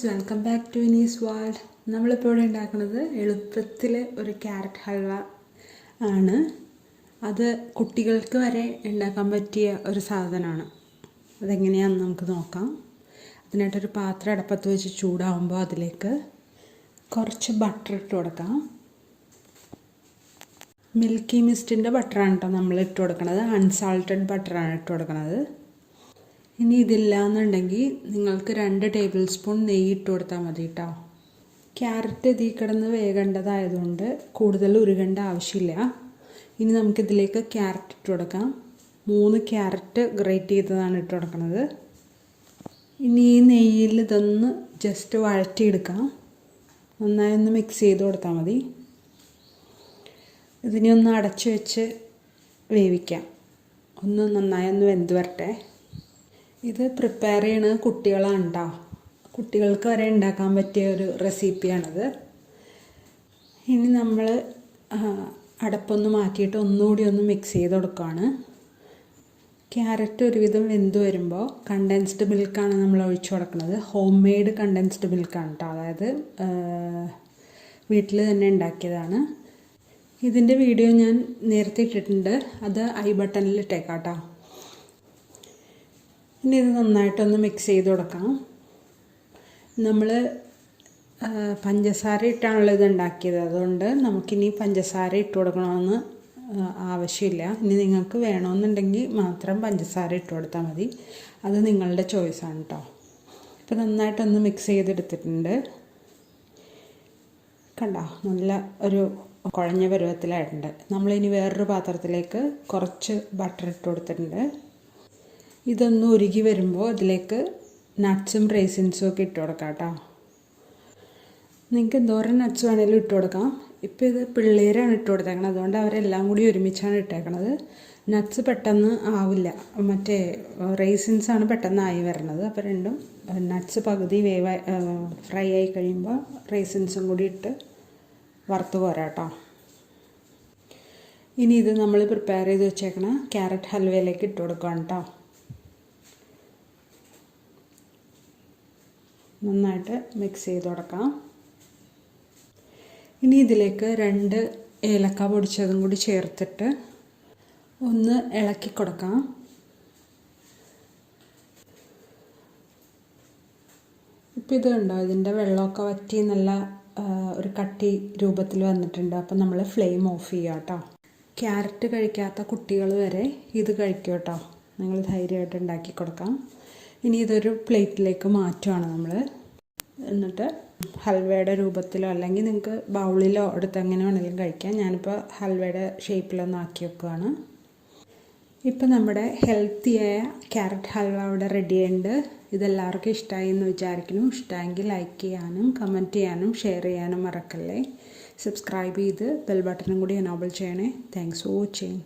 Welcome back to Vini's world. നമ്മളിപ്പോൾ ഇവിടെ ഉണ്ടാക്കുന്നത് എളുപ്പത്തിൽ ഒരു ക്യാരറ്റ് ഹൽവ ആണ്. അത് കുട്ടികൾക്ക് വരെ ഉണ്ടാക്കാൻ പറ്റിയ ഒരു സാധനമാണ്. അതെങ്ങനെയാണെന്ന് നമുക്ക് നോക്കാം. അതിനായിട്ടൊരു പാത്രം അടുപ്പത്ത് വെച്ച് ചൂടാവുമ്പോൾ അതിലേക്ക് കുറച്ച് ബട്ടർ ഇട്ട് കൊടുക്കാം. മിൽക്കി മിസ്റ്റിൻ്റെ ബട്ടറാണ് കേട്ടോ നമ്മൾ ഇട്ട് കൊടുക്കുന്നത്. അൺസാൾട്ടഡ് ബട്ടറാണ് ഇട്ട് കൊടുക്കുന്നത്. ഇനി ഇതില്ലാന്നുണ്ടെങ്കിൽ നിങ്ങൾക്ക് 2 ടേബിൾ സ്പൂൺ നെയ്യ് ഇട്ട് കൊടുത്താൽ മതി കേട്ടോ. ക്യാരറ്റ് ഇതിൽ കിടന്ന് വേകേണ്ടതായതുകൊണ്ട് കൂടുതൽ ഉരുകേണ്ട ആവശ്യമില്ല. ഇനി നമുക്കിതിലേക്ക് ക്യാരറ്റ് ഇട്ട് കൊടുക്കാം. 3 ക്യാരറ്റ് ഗ്രേറ്റ് ചെയ്തതാണ് ഇട്ട് കൊടുക്കുന്നത്. ഇനി ഈ നെയ്യിൽ ഇതൊന്ന് ജസ്റ്റ് വഴറ്റിയെടുക്കാം. നന്നായി ഒന്ന് മിക്സ് ചെയ്ത് കൊടുത്താൽ മതി. ഇതിനെ ഒന്ന് അടച്ചു വെച്ച് വേവിക്കാം. നന്നായി ഒന്ന് വെന്ത് വരട്ടെ. ഇത് പ്രിപ്പയർ ചെയ്യണത് കുട്ടികളാണ് കേട്ടോ. കുട്ടികൾക്ക് വരെ ഉണ്ടാക്കാൻ പറ്റിയ ഒരു റെസിപ്പിയാണിത്. ഇനി നമ്മൾ അടപ്പൊന്ന് മാറ്റിയിട്ട് ഒന്നുകൂടി ഒന്ന് മിക്സ് ചെയ്ത് കൊടുക്കുകയാണ്. ക്യാരറ്റ് ഒരുവിധം വെന്ത് വരുമ്പോൾ കണ്ടൻസ്ഡ് മിൽക്കാണ് നമ്മൾ ഒഴിച്ചു കൊടുക്കുന്നത്. ഹോം മെയ്ഡ് കണ്ടൻസ്ഡ് മിൽക്കാണ് കേട്ടോ. അതായത് വീട്ടിൽ തന്നെ ഉണ്ടാക്കിയതാണ്. ഇതിൻ്റെ വീഡിയോ ഞാൻ നേരത്തെ ഇട്ടിട്ടുണ്ട്. അത് ഐ ബട്ടണിൽ ഇട്ടേക്കാം കേട്ടോ. ഇനി ഇത് നന്നായിട്ടൊന്ന് മിക്സ് ചെയ്ത് കൊടുക്കാം. നമ്മൾ പഞ്ചസാര ഇട്ടാണല്ലോ ഇത് ഉണ്ടാക്കിയത്. അതുകൊണ്ട് നമുക്കിനി പഞ്ചസാര ഇട്ട് കൊടുക്കണമെന്ന് ആവശ്യമില്ല. ഇനി നിങ്ങൾക്ക് വേണമെന്നുണ്ടെങ്കിൽ മാത്രം പഞ്ചസാര ഇട്ട് കൊടുത്താൽ മതി. അത് നിങ്ങളുടെ ചോയ്സാണ് കേട്ടോ. ഇപ്പോൾ നന്നായിട്ടൊന്ന് മിക്സ് ചെയ്തെടുത്തിട്ടുണ്ട്. കണ്ടോ, നല്ല ഒരു കുഴഞ്ഞ പരുവത്തിലായിട്ടുണ്ട്. നമ്മളിനി വേറൊരു പാത്രത്തിലേക്ക് കുറച്ച് ബട്ടർ ഇട്ട് കൊടുത്തിട്ടുണ്ട്. ഇതൊന്ന് ഉരുകി വരുമ്പോൾ ഇതിലേക്ക് നട്ട്സും റേസിൻസും ഒക്കെ ഇട്ട് കൊടുക്കാം കേട്ടോ. നിങ്ങൾക്ക് എന്തോരം നട്ട്സ് വേണമെങ്കിലും ഇട്ട് കൊടുക്കാം. ഇപ്പോൾ ഇത് പിള്ളേരാണ് ഇട്ട് കൊടുത്തേക്കണത്. അതുകൊണ്ട് അവരെല്ലാം കൂടി ഒരുമിച്ചാണ് ഇട്ടേക്കണത്. നട്ട്സ് പെട്ടെന്ന് ആവില്ല. മറ്റേ റേസിൻസാണ് പെട്ടെന്ന് ആയി വരണത്. അപ്പോൾ രണ്ടും നട്ട്സ് പകുതി ഫ്രൈ ആയി കഴിയുമ്പോൾ റേസിൻസും കൂടി ഇട്ട് വറുത്ത് പോരാ കേട്ടോ. ഇനി ഇത് നമ്മൾ പ്രിപ്പയർ ചെയ്ത് വെച്ചേക്കണ ക്യാരറ്റ് ഹൽവയിലേക്ക് ഇട്ട് കൊടുക്കുകയാണ് കേട്ടോ. നന്നായിട്ട് മിക്സ് ചെയ്ത് കൊടുക്കാം. ഇനി ഇതിലേക്ക് 2 ഏലക്ക പൊടിച്ചതും കൂടി ചേർത്തിട്ട് ഒന്ന് ഇളക്കി കൊടുക്കാം. ഇപ്പോൾ ഇത് കണ്ടോ, ഇതിൻ്റെ വെള്ളമൊക്കെ വറ്റി നല്ല ഒരു കട്ടി രൂപത്തിൽ വന്നിട്ടുണ്ട്. അപ്പം നമ്മൾ ഫ്ലെയിം ഓഫ് ചെയ്യുക കേട്ടോ. ക്യാരറ്റ് കഴിക്കാത്ത കുട്ടികൾ വരെ ഇത് കഴിക്കും കേട്ടോ. നിങ്ങൾ ധൈര്യമായിട്ട് ഉണ്ടാക്കി കൊടുക്കാം. ഇനി ഇതൊരു പ്ലേറ്റിലേക്ക് മാറ്റുകയാണ് നമ്മൾ. എന്നിട്ട് ഹൽവയുടെ രൂപത്തിലോ അല്ലെങ്കിൽ നിങ്ങൾക്ക് ബൗളിലോ എടുത്ത് എങ്ങനെ വേണമെങ്കിലും കഴിക്കാം. ഞാനിപ്പോൾ ഹൽവയുടെ ഷേപ്പിലൊന്ന് ആക്കി വെക്കുകയാണ്. ഇപ്പം നമ്മുടെ ഹെൽത്തിയായ ക്യാരറ്റ് ഹൽവ ഇവിടെ റെഡി ആയിട്ടുണ്ട്. ഇതെല്ലാവർക്കും ഇഷ്ടമായി എന്ന് വിചാരിക്കുന്നു. ഇഷ്ടമെങ്കിൽ ലൈക്ക് ചെയ്യാനും കമൻറ്റ് ചെയ്യാനും ഷെയർ ചെയ്യാനും മറക്കല്ലേ. സബ്സ്ക്രൈബ് ചെയ്ത് ബെൽ ബട്ടണും കൂടി എനേബിൾ ചെയ്യണേ. Thanks for watching.